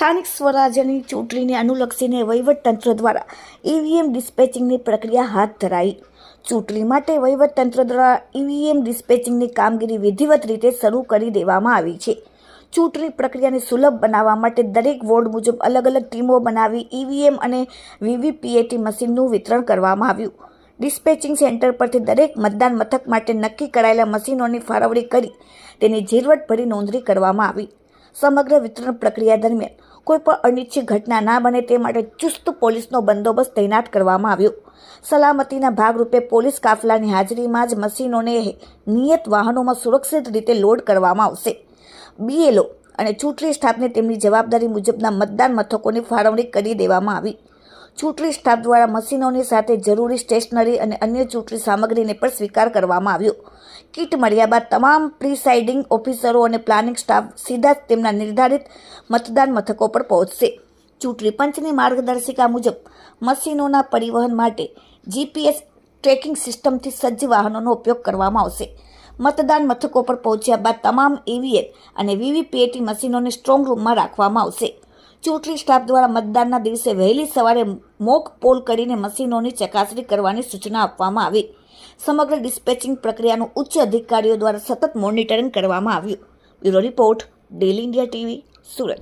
સ્થાનિક સ્વરાજ્યની ચૂંટણીને અનુલક્ષીને વહીવટતંત્ર દ્વારા ઈવીએમ ડિસ્પેચિંગની પ્રક્રિયા હાથ ધરાઈ। ચૂંટણી માટે વહીવટતંત્ર દ્વારા ઈવીએમ ડિસ્પેચિંગની કામગીરી વિધિવત રીતે શરૂ કરી દેવામાં આવી છે। ચૂંટણી પ્રક્રિયાને સુલભ બનાવવા માટે દરેક વોર્ડ મુજબ અલગ અલગ ટીમો બનાવી ઈવીએમ અને વીવીપીએટી મશીનનું વિતરણ કરવામાં આવ્યું। ડિસ્પેચિંગ સેન્ટર પરથી દરેક મતદાન મથક માટે નક્કી કરાયેલા મશીનોની ફાળવણી કરી તેની ઝીણવટભરી નોંધણી કરવામાં આવી। સમગ્ર વિતરણ પ્રક્રિયા દરમિયાન કોઈપણ અનિચ્છનીય ઘટના ના બને તે માટે ચુસ્ત પોલીસનો બંદોબસ્ત તૈનાત કરવામાં આવ્યો। સલામતીના ભાગરૂપે પોલીસ કાફલાની હાજરીમાં જ મશીનોને નિયત વાહનોમાં સુરક્ષિત રીતે લોડ કરવામાં આવશે। બીએલઓ અને ચૂંટણી સ્ટાફને તેમની જવાબદારી મુજબના મતદાન મથકોની ફાળવણી કરી દેવામાં આવી। ચૂંટણી સ્ટાફ દ્વારા મશીનોની સાથે જરૂરી સ્ટેશનરી અને અન્ય ચૂંટણી સામગ્રીને પણ સ્વીકાર કરવામાં આવ્યો। કીટ મળ્યા બાદ તમામ પ્રિસાઇડિંગ ઓફિસરો અને પ્લાનિંગ સ્ટાફ સીધા જ તેમના નિર્ધારિત મતદાન મથકો પર પહોંચશે। ચૂંટણી પંચની માર્ગદર્શિકા મુજબ મશીનોના પરિવહન માટે જીપીએસ ટ્રેકિંગ સિસ્ટમથી સજ્જ વાહનોનો ઉપયોગ કરવામાં આવશે। મતદાન મથકો પર પહોંચ્યા બાદ તમામ ઈવીએમ અને વીવીપીએટી મશીનોને સ્ટ્રોંગ રૂમમાં રાખવામાં આવશે। ચૂંટણી સ્ટાફ દ્વારા મતદાનના દિવસે વહેલી સવારે મોક પોલ કરીને મશીનોની ચકાસણી કરવાની સૂચના આપવામાં આવી। સમગ્ર ડિસ્પેચિંગ પ્રક્રિયાનું ઉચ્ચ અધિકારીઓ દ્વારા સતત મોનિટરિંગ કરવામાં આવ્યું। Bureau report, daily India TV, Surat.